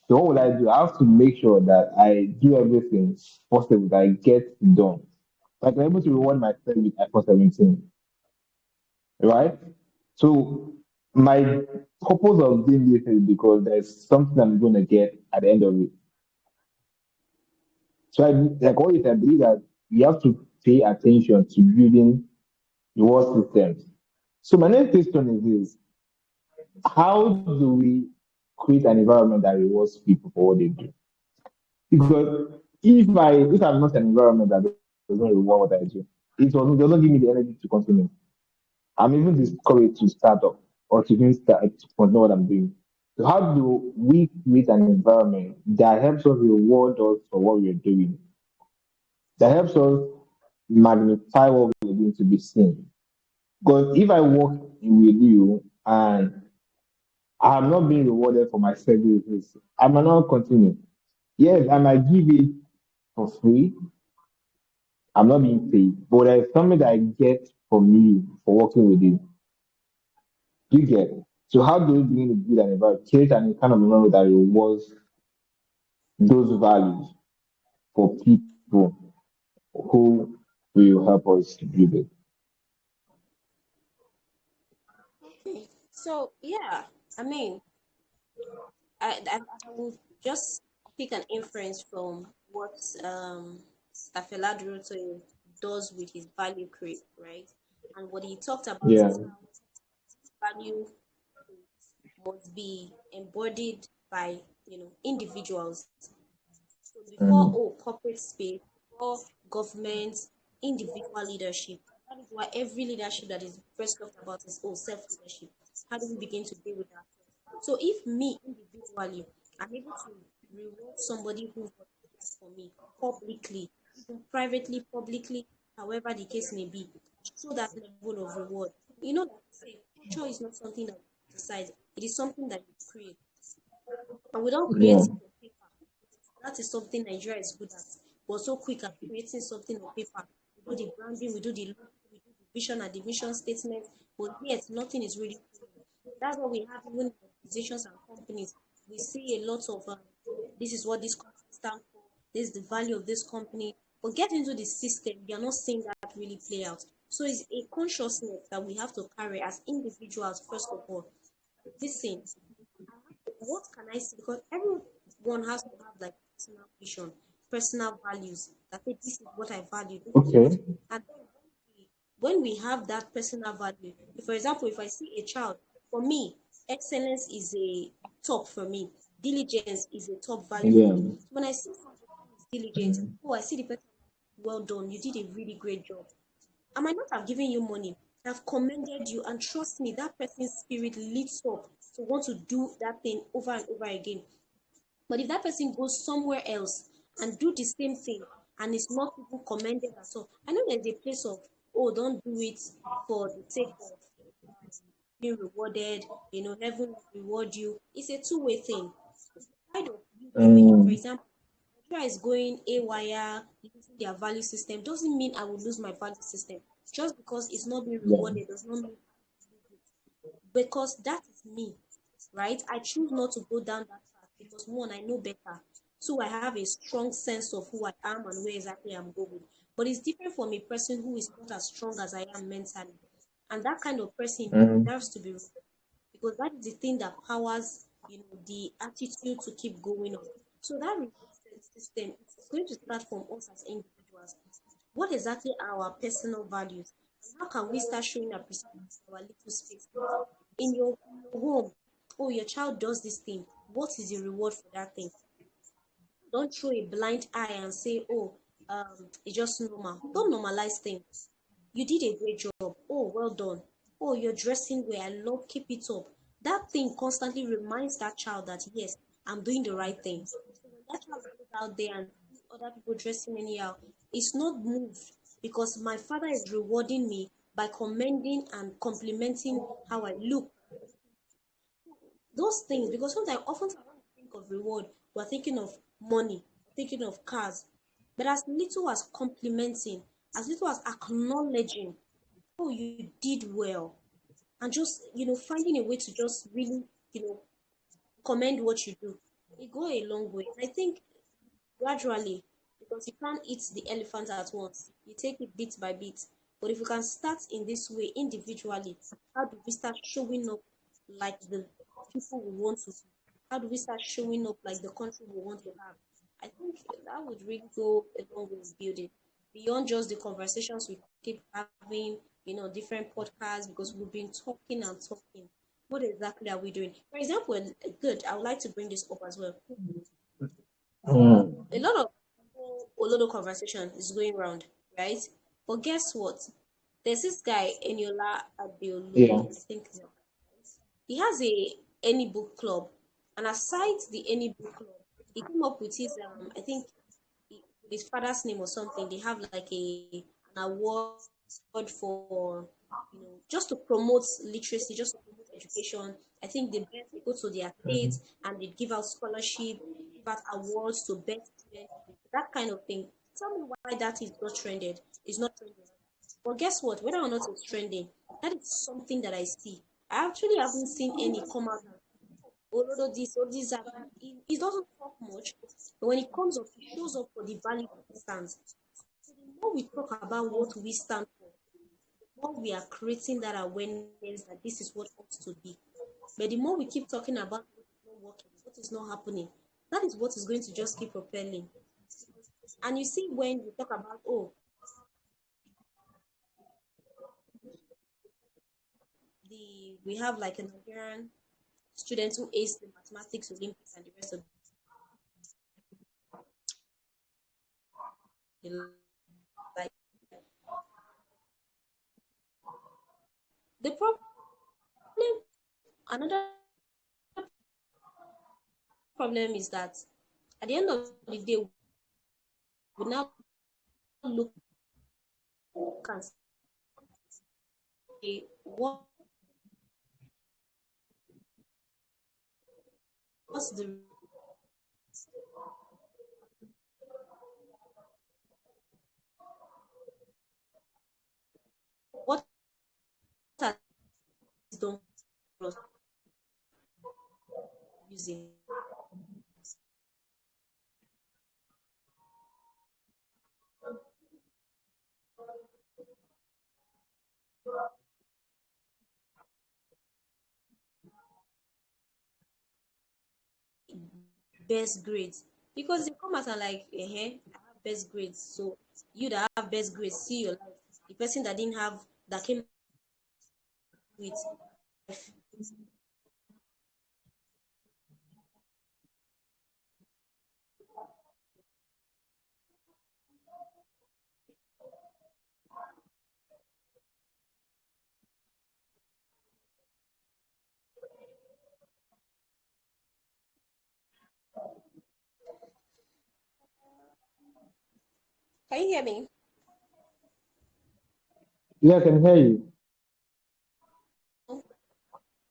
So what will I do? I have to make sure that I do everything possible that I get done. Like I'm able to reward myself with iPhone 17, right? So my purpose of doing this is because there's something I'm going to get at the end of it. So like always, I believe that we have to pay attention to building reward systems. So my next question is this: how do we create an environment that rewards people for what they do? Because if I'm not an environment that doesn't reward what I do, it doesn't give me the energy to continue. I'm even discouraged to start up or to even start to continue what I'm doing. So how do we create an environment that helps us reward us for what we're doing, that helps us magnify what we're doing to be seen? Because if I work with you and I'm not being rewarded for my services, I might not continue. Yes, I might give it for free. I'm not being paid, but there's something that I get from you for working with you. You get it. So how do we begin to build an environment, create an kind of environment that rewards those values for people who will help us build it? Okay. So yeah, I mean, I will just pick an inference from what Stafeladroto does with his value creep, right? And what he talked about Yeah. is how value must be embodied by individuals. So before Mm. corporate space, before government, individual leadership. That is why every leadership that is first talked about is self leadership. How do we begin to deal with that? So if me individually, I'm able to reward somebody who volunteers for me publicly, even privately, publicly, however the case may be, show that level of reward. Like I say, culture is not something that you decide. It is something that you create. And we don't create Yeah. it on paper. That is something Nigeria is good at. We're so quick at creating something on paper. We do the branding, we do the logo, we do the vision and the mission statement, but yet nothing is really proven. That's what we have even in organizations and companies. We see a lot of this is what this company stands for, this is the value of this company. But get into the system, you're not seeing that really play out. So it's a consciousness that we have to carry as individuals, first of all. Listen, what can I say? Because everyone has to have like personal vision, personal values. That say this is what I value, this is what, Okay. and then when we have that personal value, for example, if I see a child, for me, excellence is a top for me. Diligence is a top value for Yeah. me. So when I see somebody who is diligent, oh, I see the person, well done, you did a really great job. I might not have given you money. I've commended you, and trust me, that person's spirit leads up to want to do that thing over and over again. But if that person goes somewhere else and do the same thing and is not even commended at all, I know there's a place of, oh, don't do it for the sake of being rewarded, heaven will reward you. It's a two-way thing. Pride of you doing it. For Mm. example, Nigeria is going AWire, losing their value system, doesn't mean I will lose my value system. Just because it's not being Yeah. rewarded does not mean because that is me, right? I choose not to go down that path because one, I know better. Two, I have a strong sense of who I am and where exactly I'm going. But it's different from a person who is not as strong as I am mentally. And that kind of person Mm. deserves to be because that is the thing that powers, the attitude to keep going on. So that reward system is going to start from us as individuals. What exactly are our personal values? And how can we start showing appreciation to our little spaces? In your home, oh, your child does this thing. What is the reward for that thing? Don't throw a blind eye and say, oh, it's just normal. Don't normalize things. You did a great job. Oh, well done. Oh, you're dressing well. I love, keep it up. That thing constantly reminds that child that, yes, I'm doing the right thing. So when that child goes out there and sees other people dressing anyhow, it's not moved because my father is rewarding me by commending and complimenting how I look. Those things, because sometimes, often when we think of reward, we're thinking of money, thinking of cars. But as little as complimenting, as little as acknowledging, oh, you did well, and just finding a way to just really commend what you do, it go a long way. And I think gradually, because you can't eat the elephant at once, you take it bit by bit. But if you can start in this way individually, how do we start showing up like the people we want to be? How do we start showing up like the country we want to have? I think that would really go a long way in building beyond just the conversations we keep having, different podcasts, because we've been talking and talking. What exactly are we doing? For example, good, I would like to bring this up as well. Mm. A lot of people Olodo conversation is going around, right? But guess what? There's this guy, Eniola Yeah. Adeolu, I think he has a any book club. And aside the any book club, he came up with his I think with his father's name or something. They have like an award for just to promote literacy, just to promote education. I think they go to their Mhm. states and they give out scholarship, give out awards to best students, that kind of thing. Tell me why that is not trended. It's not trending. But guess what? Whether or not it's trending, that is something that I see. I actually haven't seen any come out and although this or this that it doesn't talk much, but when it comes up, it shows up for the value that it stands. So the more we talk about what we stand for, the more we are creating that awareness that this is what ought to be. But the more we keep talking about what is not working, what is not happening, that is what is going to just keep propelling. And you see, when you talk about, oh, we have like a Nigerian student who aced the mathematics Olympics and the rest of the like the problem, another problem is that at the end of the day, we now look and say, what's the what has done for us using best grades? Because they come out and like, I have best grades. So you that have best grades, see your life. The person that didn't have that came with can you hear me? Yeah, I can hear you. Oh,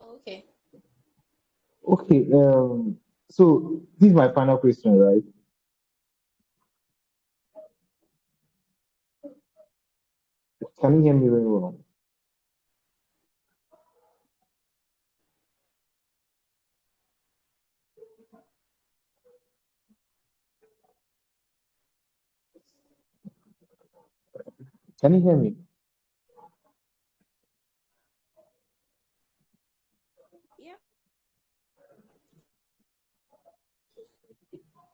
okay. Okay. So this is my final question, right? Can you hear me very well? Can you hear me? Yeah.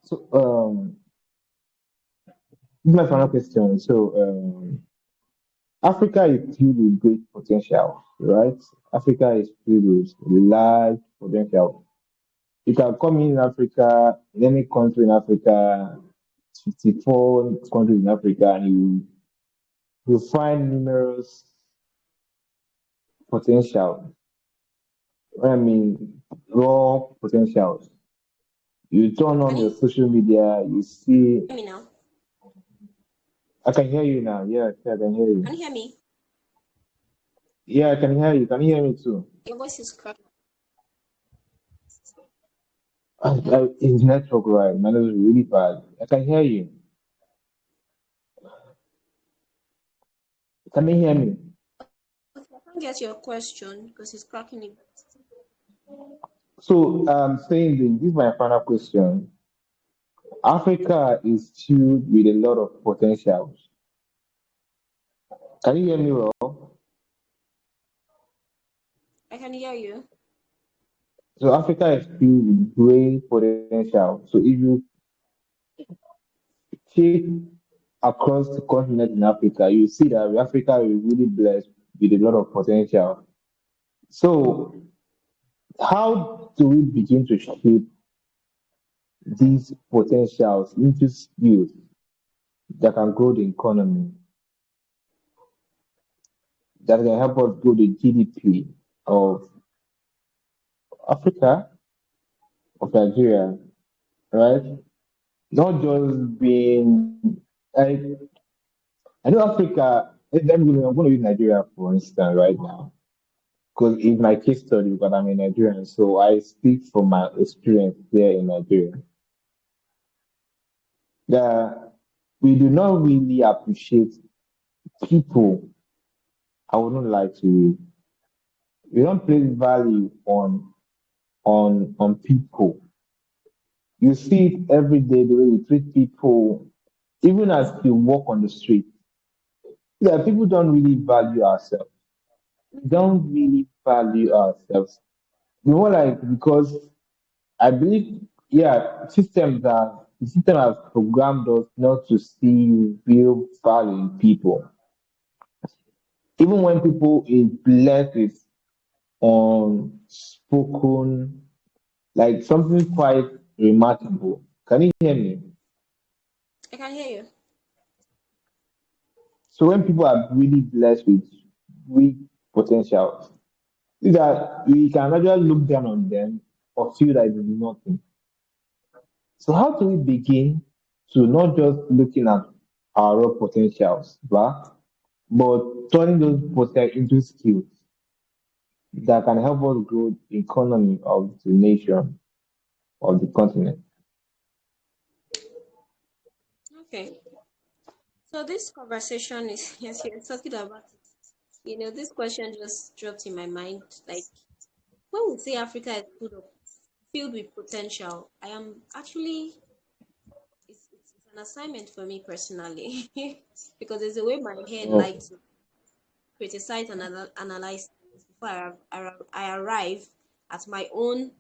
So this is my final question. So Africa is filled with great potential, right? Africa is filled with large potential. You can come in Africa, in any country in Africa, 54 countries in Africa, and you find numerous potential. I mean, raw potentials. You turn Can on your you social media, you see. hear me now? I can hear you now. Yeah, I can hear Can you. you hear me? Yeah, I can hear you. Can you hear me too? Your voice is cracking. His network right. My network is really bad. I can hear you. Can you hear me? Okay, I can't get your question because it's cracking it. So saying this is my final question. Africa is filled with a lot of potentials. Can you hear me well? I can hear you. So Africa is filled with great potential. So if you check across the continent in Africa, you see that Africa is really blessed with a lot of potential. So how do we begin to shape these potentials into skills? that can grow the economy, that can help us grow the GDP of Africa, of Nigeria, right? Not just being like I know Africa. I'm going to use Nigeria for instance right now because it's my case study. Because I'm a Nigerian, so I speak from my experience there in Nigeria. That we do not really appreciate people. I wouldn't lie to you. We don't place value on people. You see it every day the way we treat people, even as you walk on the street. Yeah, people don't really value ourselves. We don't really value ourselves. More like because I believe, yeah, the system has programmed us not to see real value in people. Even when people is blessed with unspoken, like something quite remarkable. Can you hear me? I can hear you. So when people are really blessed with weak potentials, see that we can actually look down on them or feel that it is nothing. So how do we begin to not just looking at our raw potentials, but turning those potentials into skills that can help us grow the economy of the nation, of the continent? Okay. So this conversation is yes, you're talking about it. This question just dropped in my mind. Like when we say Africa is filled with potential, I am actually it's an assignment for me personally because there's a way my head Okay. likes to criticize and analyze things before I arrive at my own,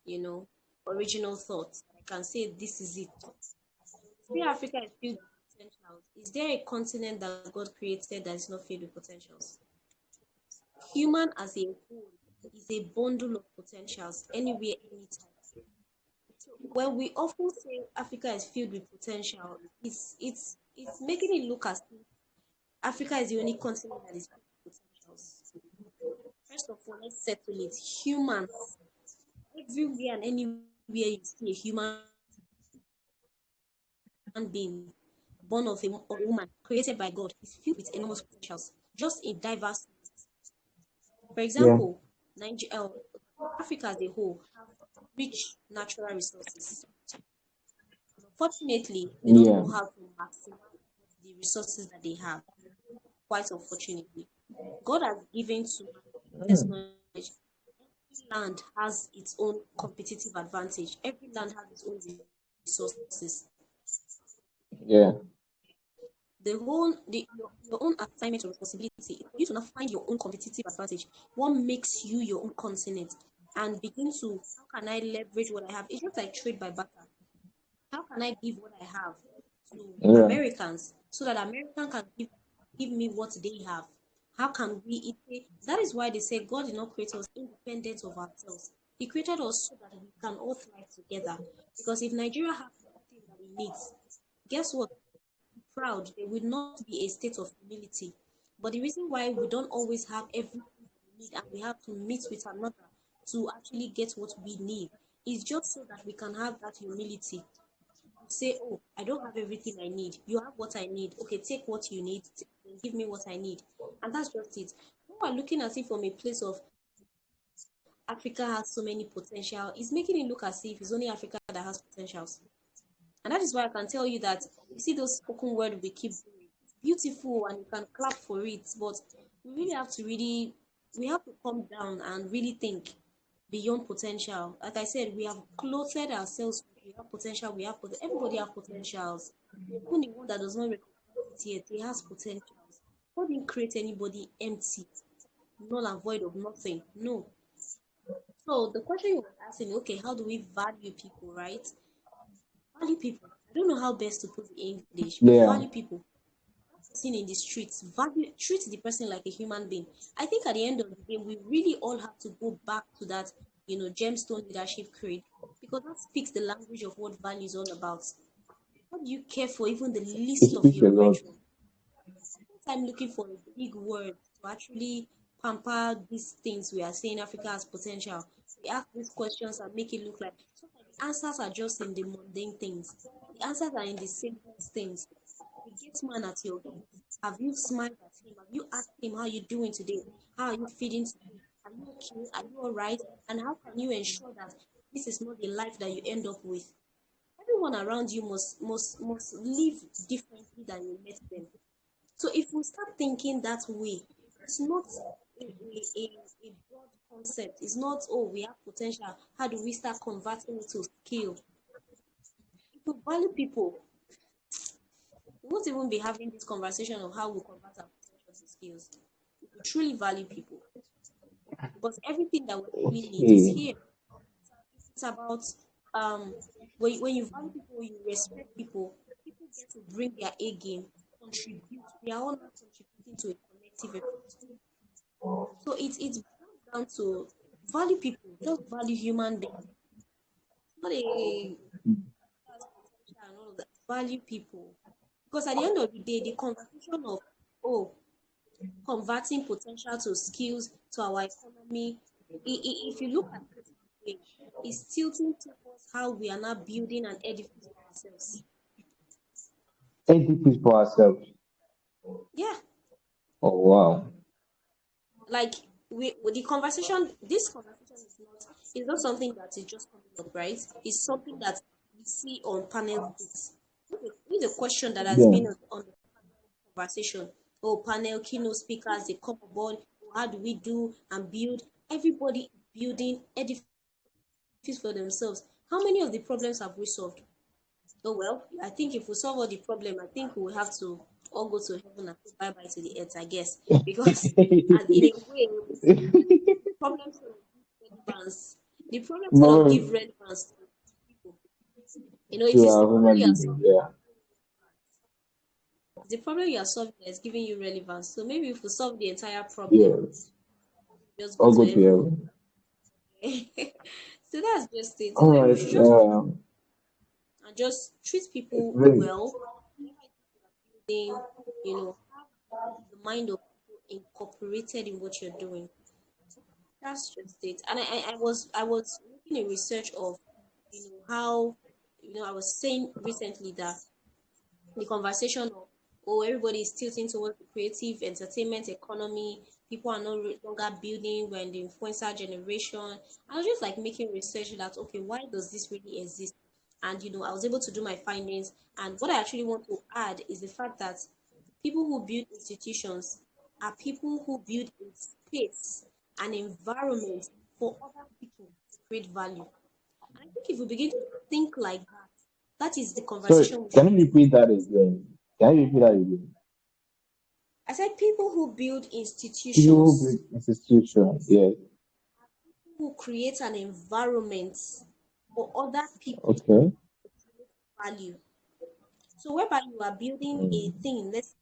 you know, original thoughts. I can say this is it. See, Africa is filled with potentials. Is there a continent that God created that is not filled with potentials? Human as a whole is a bundle of potentials anywhere, anytime. So when we often say Africa is filled with potential, it's making it look as if Africa is the only continent that is filled with potentials. First of all, let's settle it. Humans, everywhere and anywhere you see a human being born of a woman, created by God, is filled with enormous potentials, just in diverse ways. For Yeah. example, Nigeria, Africa as a whole have rich natural resources. Unfortunately, they don't Yeah. know how to maximize the resources that they have. Quite unfortunately, God has given to man limitless Mm. knowledge. Every land has its own competitive advantage. Every land has its own resources. Yeah. Your own assignment or responsibility is for you to now find your own competitive advantage. What makes you your own continent, and begin to, how can I leverage what I have? It's just like trade by barter. How can I give what I have to Yeah. Americans so that American can give me what they have? How can that is why they say God did not create us independent of ourselves. He created us so that we can all thrive together. Because if Nigeria has everything that it needs, guess what? Proud, there will not be a state of humility. But the reason why we don't always have everything that we need and we have to meet with another to actually get what we need is just so that we can have that humility. Say, oh, I don't have everything I need. You have what I need. Okay, take what you need. Give me what I need. And that's just it. When we're looking at it from a place of Africa has so many potential, it's making it look as if it's only Africa that has potentials. And that is why I can tell you that you see those spoken word we keep doing. It's beautiful and you can clap for it, but we have to come down and really think beyond potential. Like I said, we have clothed ourselves. We have potential. Everybody have potentials. Even the one that does not recognize it yet, he has potentials. God didn't create anybody empty, null and void of nothing. No. So the question you were asking, okay, how do we value people, right? Value people. I don't know how best to put it in English, but Yeah. value people. Seen in the streets, treat the person like a human being. I think at the end of the day, we really all have to go back to that, gemstone leadership creed, because that speaks the language of what value is all about. How do you care for even the It least of speaks a your lot. brethren? I'm looking for a big word to actually pamper these things we are saying Africa has potential. We ask these questions and make it look like sometimes the answers are just in the mundane things. The answers are in the simplest things. The gate man at your gate. Have you smiled at him? Have you asked him how you doing today? How are you feeling today? Are you okay? Are you all right? And how can you ensure that this is not the life that you end up with? Everyone around you must live differently than you met them. So if we start thinking that way, it's not a broad concept. It's not, oh, we have potential. How do we start converting it to skill? If we value people, we won't even be having this conversation of how we convert our potential to skills. If we truly value people, because everything that we actually need is Okay. here. It's about um when you value people, when you respect people, people get to bring their A game, contribute. We are all now contributing to a collective effort. So it boils down to value people, just value human beings, not a that's potential and all of that. Value people. Because at the end of the day, the conversation of oh, converting potential to skills to our economy, if you look at it today, it's tilting towards how we are now building an edifice for ourselves. NDPs for ourselves. Yeah, Oh wow. like the conversation, this conversation is not something that is just coming up, right? It's something that we see on panel six. This is a question that has Yeah. been on the conversation. Oh, panel keynote speakers, they come aboard. Oh, how do we do and build? Everybody is building edifice for themselves. How many of the problems have we solved? Oh well, I think if we solve all the problem, I think we will have to all go to heaven and say bye bye to the earth, I guess, because and in a way, problems sort of give relevance. The problem sort of give More relevance to people. You know, if to it's the our problem human you are being. solving, Yeah. the problem you are solving is giving you relevance. So maybe if we solve the entire problem, Yes. just go All to go to heaven. heaven. So that's just it. All Like we right. should just and just treat It's people very well. Then have the mind of people incorporated in what you're doing. That's just it. And I was looking at research of how I was saying recently that the conversation of oh everybody is tilting towards the creative entertainment economy, people are no longer building, we're in the influencer generation. I was just like making research that okay, why does this really exist? And I was able to do my findings, and what I actually want to add is the fact that people who build institutions are people who build a space, an environment for other people to create value. And I think if we begin to think like that, that is the so conversation we should. can you repeat that again? Can you repeat that again? I said people who build You institutions, build institution. Yes. who create an environment for other people Okay. to create value. So whereby you are building a Mm. thing, let's say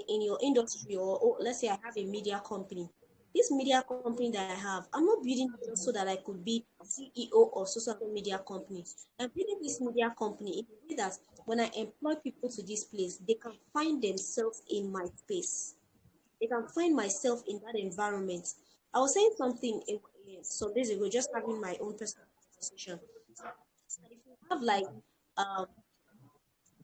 in your industry, or let's say I have a media company. This media company that I have, I'm not building it just so that I could be CEO of social media company. I'm building this media company in a way that when I employ people to this place, they can find themselves in my space. They can find myself in that environment. I was saying something some days ago, just having my own personal conversation. That if you have like, um,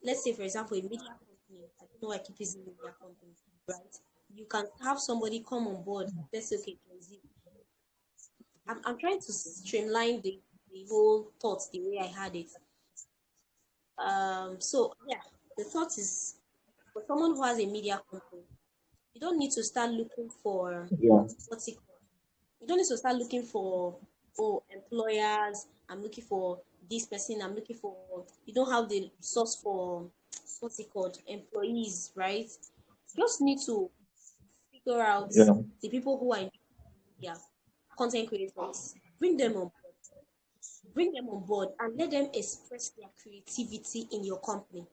let's say for example, a media company, I don't know why I keep using media company, right? You can have somebody come on board. Let's say, okay, Gen Z. I'm trying to streamline the whole thoughts the way I had it. So yeah, the thought is for someone who has a media company, you don't need to start looking for Yeah. what's it called. You don't need to start looking for employers. I'm looking for this person. I'm looking for. You don't have the source for what's it called employees, right? Just need to figure out Yeah. the people who are in media, content creators. Bring them on board, and let them express their creativity in your company.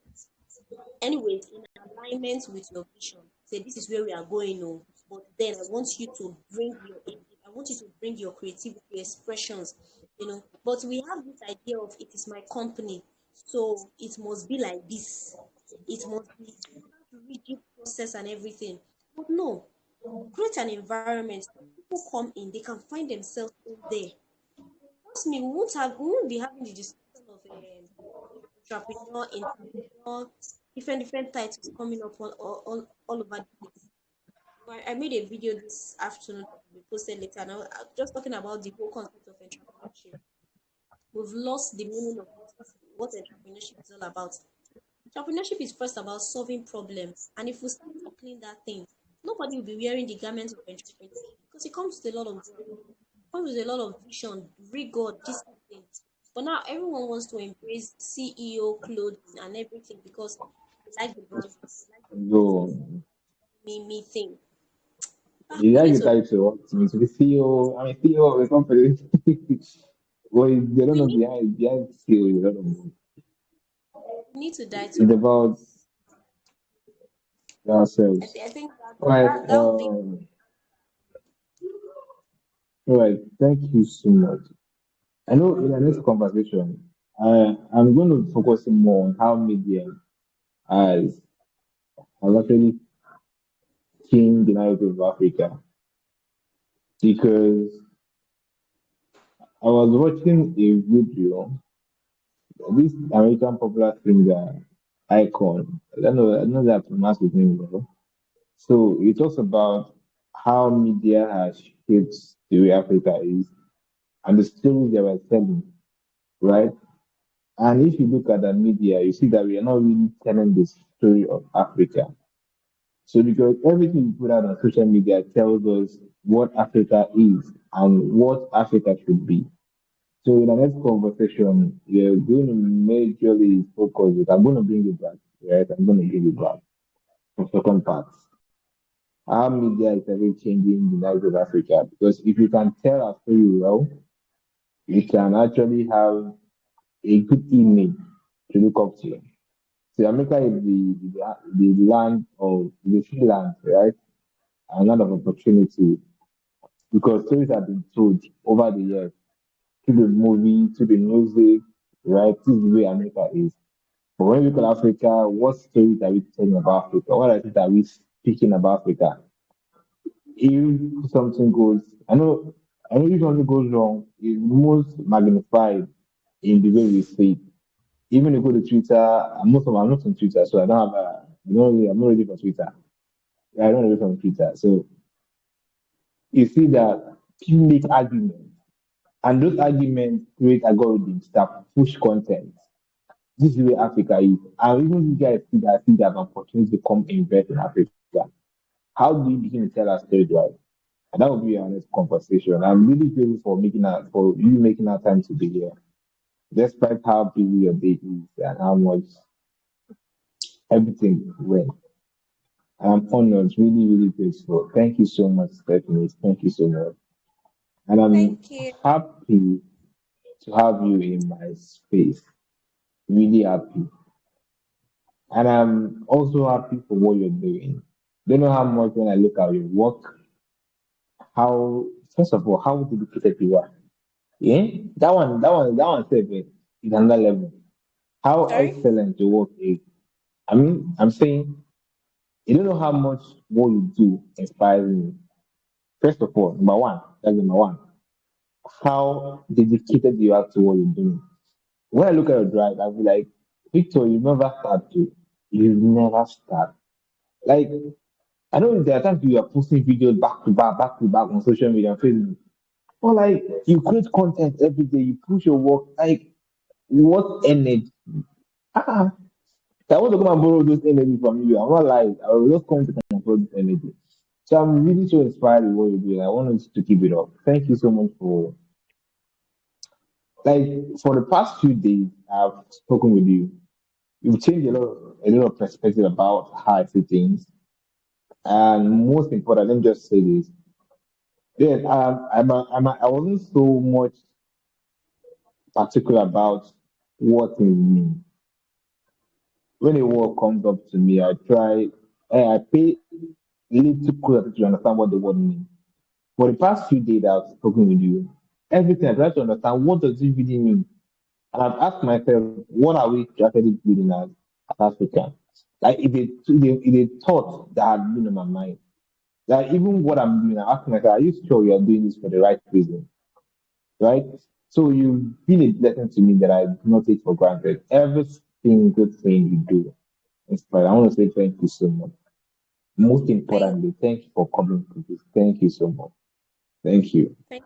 Anyways, in alignment with your vision. Say this is where we are going, oh, but then I want you to bring your I want you to bring your creativity, your expressions, But we have this idea of it is my company. So it must be like this. It must be rigid process and everything. But no, create an environment that people come in, they can find themselves in there. Trust me, we won't be having the discussion of entrepreneur, entrepreneur, different titles coming up all over the place. I made a video this afternoon that will be posted later, and I'm just talking about the whole concept of entrepreneurship. We've lost the meaning of what entrepreneurship is all about. Entrepreneurship is first about solving problems, and if we start tackling that thing, nobody will be wearing the garments of entrepreneurship because it comes with a lot of work, it comes with a lot of vision, rigor, discipline. But now everyone wants to embrace CEO clothing and everything because they like the branding, they like the So me thing. Ah, you we like need the to title to be CEO. I mean CEO of a company. Well, they don't we know need behind CEO. You don't know. we need to die to It's our about words. ourselves. I think that All right. that would be All right. Thank you so much. I know in the next conversation, I'm going to focus more on how media has, has actually changed the narrative of Africa. Because I was watching a video, this American popular singer icon. I know that I pronounced his name well. So it talks about how media has shaped the way Africa is and the stories they were telling, right? And if you look at the media, you see that we are not really telling the story of Africa. So because everything we put out on social media tells us what Africa is and what Africa should be. So in the next conversation, we're going to majorly focus it. I'm going to bring it back, right? I'm going to bring it back for second part. How media is ever changing the lives of Africa. Because if you can tell our story well, you can actually have a good image to look up to. So America is the land of the free land, right? A land of opportunity because stories have been told over the years through the movie, through the music, right? This is the way America is. But when we look at Africa, what stories are we telling about Africa? What are things are we speaking about Africa? If something goes, I know if something goes wrong, it's most magnified in the way we say it. Even if you go to Twitter, I'm not on Twitter, so I don't have a, I'm not ready for Twitter. I don't ready from Twitter. So you see that people make arguments, and those arguments create algorithms that push content. This is where Africa is. And even you guys see that an opportunity to come invest in Africa. How do you begin to tell our story, right? And that will be our next conversation. I'm really grateful for for you making our time to be here, despite how busy your day is and how much everything went. I'm honored, really, really grateful. Thank you so much, Stephanie. Thank you so much. And I'm thank you. happy to have you in my space. Really happy. And I'm also happy for what you're doing. Don't know how much when I look at your work, how first of all, how dedicated you are. Yeah, that one is another level. How Sorry? excellent your work is. I mean, I'm saying you don't know how much what you do inspires me. First of all, number one, that's number one. How dedicated you are to what you're doing. When I look at your drive, I'll be like, Victor, you never start to. You never start. Like, I know there are times you are posting videos back to back on social media and Facebook. Or like, you create content every day, you push your work. Like, what energy? Ah, I want to come and borrow those energy from you. I'm not lying. I will just come to control this energy. So I'm really so inspired with what you're doing. I want us to keep it up. Thank you so much for like for the past few days I've spoken with you. You've changed a lot of perspective about how I see things. And most important, let me just say this. Then I wasn't so much particular about what it means. When a word comes up to me, I pay little close attention to understand what the word means. For the past few days that I've spoken with you, everything I try to understand what does it really mean. And I've asked myself, what are we actually building as Africans? Like, if a thought that had been on my mind, like, even what I'm doing, I'm asking myself, are you sure you are doing this for the right reason? Right? So you've been a blessing to me that I do not take for granted. Every single thing you do. It's like, I want to say thank you so much. Most Thank, importantly, thank you for coming to this. Thank you so much. Thank you. thank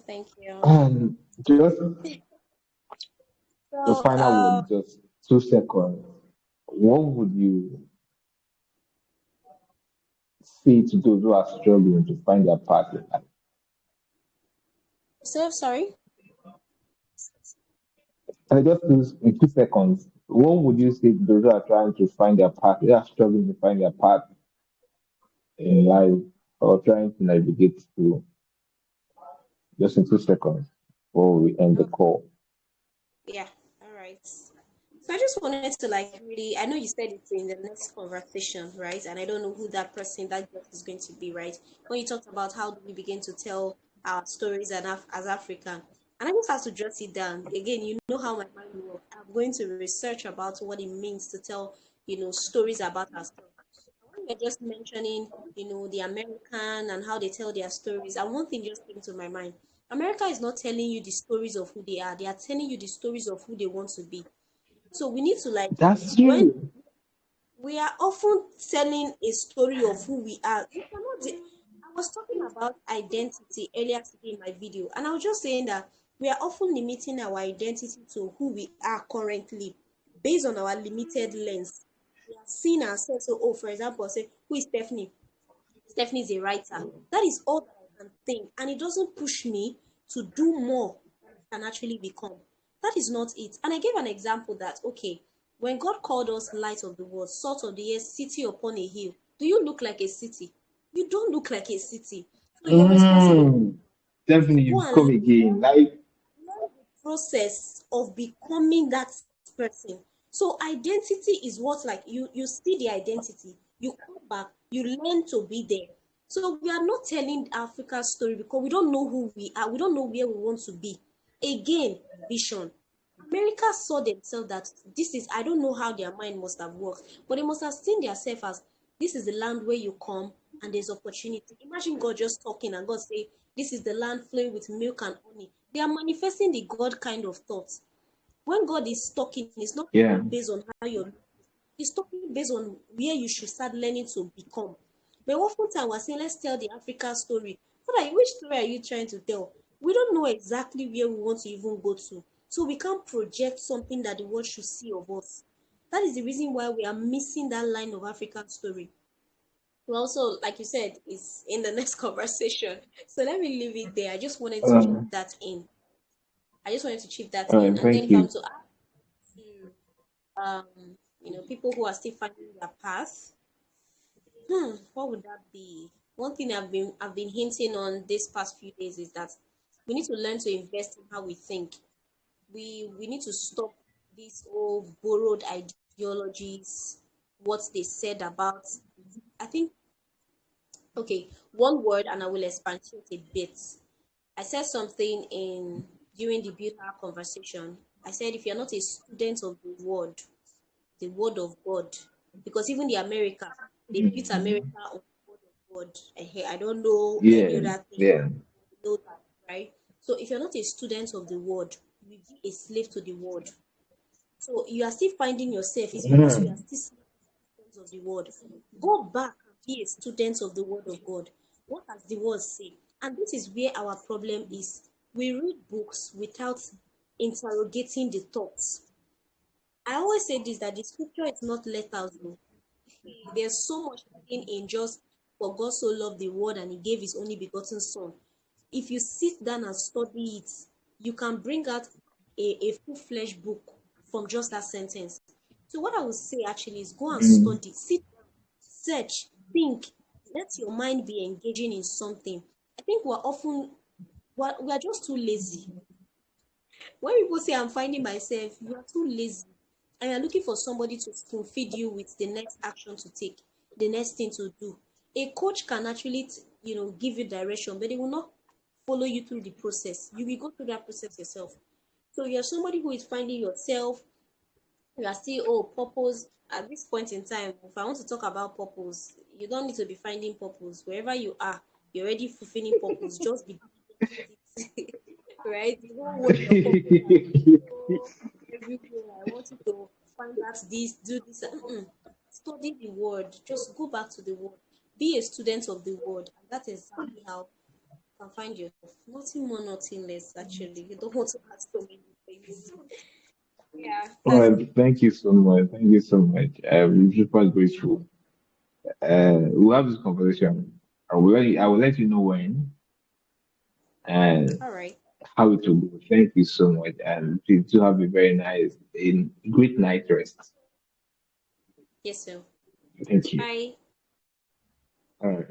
thank you. And just the So, final word, just 2 seconds. What would you say to those who are struggling to find their path in life? so sorry. And just in 2 seconds, what would you say to those who are trying to find their path? They are struggling to find their path in life or trying to navigate through, just in 2 seconds before we end the Okay. call. Yeah. All right. So I just wanted to like really, I know you said it's in the next conversation, right? And I don't know who that person, that guest is going to be, right? When you talked about how do we begin to tell our stories and as African, and I just have to jot it down. Again, you know how my mind works. I'm going to research about what it means to tell, stories about ourselves. When you're just mentioning, the American and how they tell their stories, and one thing just came to my mind. America is not telling you the stories of who they are. They are telling you the stories of who they want to be. So we need to like That's when true. we are often telling a story of who we are. You cannot. I was talking about identity earlier today in my video, and I was just saying that we are often limiting our identity to who we are currently based on our limited lens. We are seeing ourselves. So, oh, for example, say, who is Stephanie? Stephanie is a writer. That is all that I can think, and it doesn't push me to do more than I can actually become. That is not it. And I gave an example that, okay, when God called us light of the world, salt of the earth, city upon a hill, do you look like a city? You don't look like a city. So your responsibility Mm, is to Definitely, go you've and come again. Like, learn the process of becoming that person. So identity is what, like, you see the identity, you come back, you learn to be there. So we are not telling Africa's story because we don't know who we are, we don't know where we want to be. Again, vision. America saw themselves that this is, I don't know how their mind must have worked, but they must have seen themselves as this is the land where you come and there's opportunity. Imagine God just talking and God say, this is the land flowing with milk and honey. They are manifesting the God kind of thoughts. When God is talking, it's not yeah. talking based on how you're, he's talking based on where you should start learning to become. But often time we're saying, let's tell the African story. What are you, which story are you trying to tell? We don't know exactly where we want to even go to. So we can't project something that the world should see of us. That is the reason why we are missing that line of African story. We also, like you said, is in the next conversation. So let me leave it there. I just wanted to chip Um, that in. I just wanted to chip that all in. right, And then thank if I'm you. to add to people who are still finding their path, what would that be? One thing I've been hinting on this past few days is that we need to learn to invest in how we think. We need to stop these old borrowed ideologies, what they said about. I think, okay, one word and I will expatiate a bit. I said something in during the build our conversation. I said if you're not a student of the word of God, because even the America, they built America on the word of God. I don't know any Yeah, other thing. yeah. You know that, right? So if you're not a student of the word, you will be a slave to the word. So you are still finding yourself. It's because we are Mm. still students of the word. Go back and be a student of the word of God. What does the word say? And this is where our problem is. We read books without interrogating the thoughts. I always say this, that the scripture is not letters. No. There's so much hidden in just for God so loved the world and he gave his only begotten son. If you sit down and study it, you can bring out a full-fledged book from just that sentence. So what I would say actually is go and Mm. study, sit down, search, think, let your mind be engaging in something. I think we're just too lazy. When people say I'm finding myself, you are too lazy. And you're looking for somebody to spoon feed you with the next action to take, the next thing to do. A coach can actually, give you direction, but they will not follow you through the process. You will go through that process yourself. So you're somebody who is finding yourself, you are still, oh, purpose. At this point in time, if I want to talk about purpose, you don't need to be finding purpose. Wherever you are, you're already fulfilling purpose. Just be diligent with it. Right? The whole world of purpose has been so everywhere. I want you to find out this, do this. Study the word. Just go back to the word. Be a student of the word. And that's exactly how you can find yourself. Nothing more, nothing less, actually. You don't want to ask so many things. Yeah, that's Well, thank you so much. Thank you so much. We're super grateful. We'll have this conversation. I will let you know when and all right. how it will go. Thank you so much. And please do have a very a great night rest. Yes, sir. Thank you. Bye. All right.